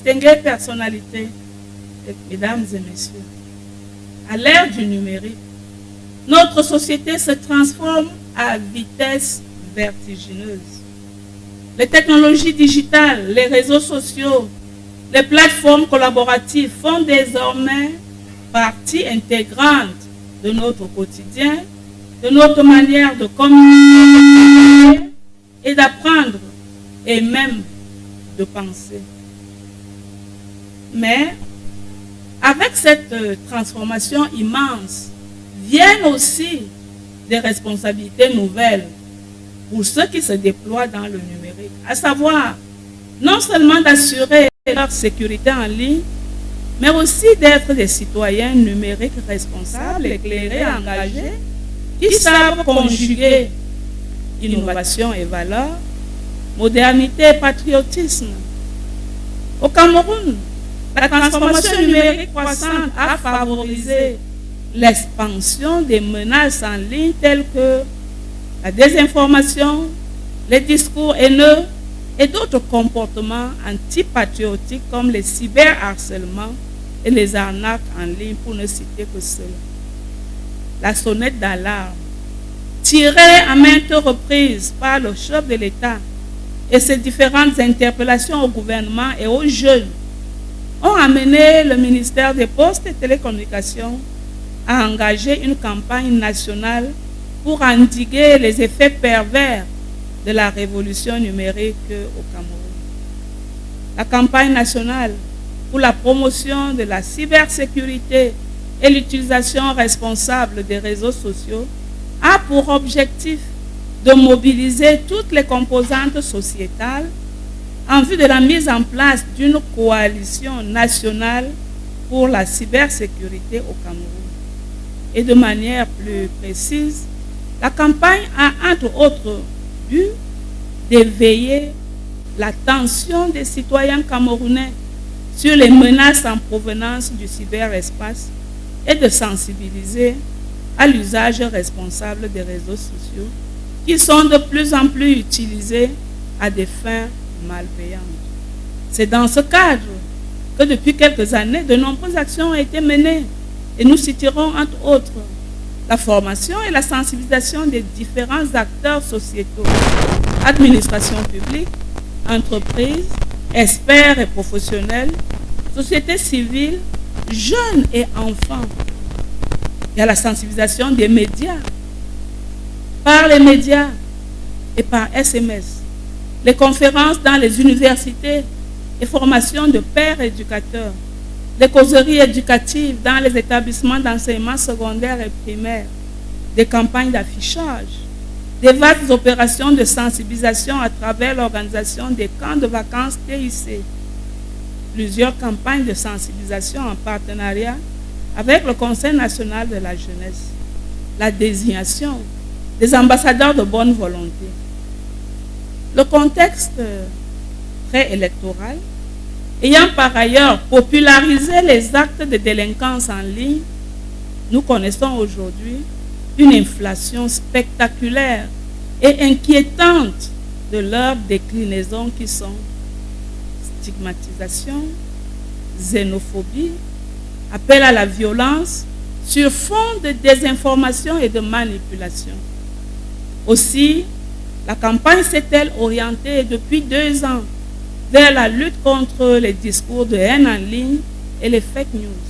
distinguées personnalités, mesdames et messieurs, à l'ère du numérique, notre société se transforme à vitesse vertigineuse. Les technologies digitales, les réseaux sociaux, les plateformes collaboratives font désormais partie intégrante de notre quotidien, de notre manière de communiquer et d'apprendre et même de penser. Mais avec cette transformation immense, viennent aussi des responsabilités nouvelles pour ceux qui se déploient dans le numérique, à savoir non seulement d'assurer leur sécurité en ligne, mais aussi d'être des citoyens numériques responsables, éclairés, engagés, qui savent conjuguer innovation et valeurs, modernité et patriotisme. Au Cameroun, la transformation numérique croissante a favorisé l'expansion des menaces en ligne telles que la désinformation, les discours haineux et d'autres comportements antipatriotiques comme les cyberharcèlements et les arnaques en ligne, pour ne citer que cela. La sonnette d'alarme, tirée à maintes reprises par le chef de l'État et ses différentes interpellations au gouvernement et aux jeunes, ont amené le ministère des Postes et Télécommunications à engager une campagne nationale pour endiguer les effets pervers de la révolution numérique au Cameroun. La campagne nationale pour la promotion de la cybersécurité et l'utilisation responsable des réseaux sociaux a pour objectif de mobiliser toutes les composantes sociétales en vue de la mise en place d'une coalition nationale pour la cybersécurité au Cameroun. Et de manière plus précise, la campagne a entre autres but d'éveiller l'attention des citoyens camerounais sur les menaces en provenance du cyberespace et de sensibiliser à l'usage responsable des réseaux sociaux qui sont de plus en plus utilisés à des fins malveillantes. C'est dans ce cadre que depuis quelques années, de nombreuses actions ont été menées et nous citerons entre autres la formation et la sensibilisation des différents acteurs sociétaux, administration publique, entreprises, experts et professionnels, société civile, jeunes et enfants. Il y a la sensibilisation des médias, par les médias et par SMS, les conférences dans les universités et formations de pairs éducateurs, les causeries éducatives dans les établissements d'enseignement secondaire et primaire, des campagnes d'affichage, des vastes opérations de sensibilisation à travers l'organisation des camps de vacances TIC, plusieurs campagnes de sensibilisation en partenariat avec le Conseil national de la jeunesse, la désignation des ambassadeurs de bonne volonté. Le contexte préélectoral ayant par ailleurs popularisé les actes de délinquance en ligne, nous connaissons aujourd'hui une inflation spectaculaire et inquiétante de leurs déclinaisons qui sont stigmatisation, xénophobie, appel à la violence sur fond de désinformation et de manipulation. Aussi, la campagne s'est-elle orientée depuis 2 ans vers la lutte contre les discours de haine en ligne et les fake news.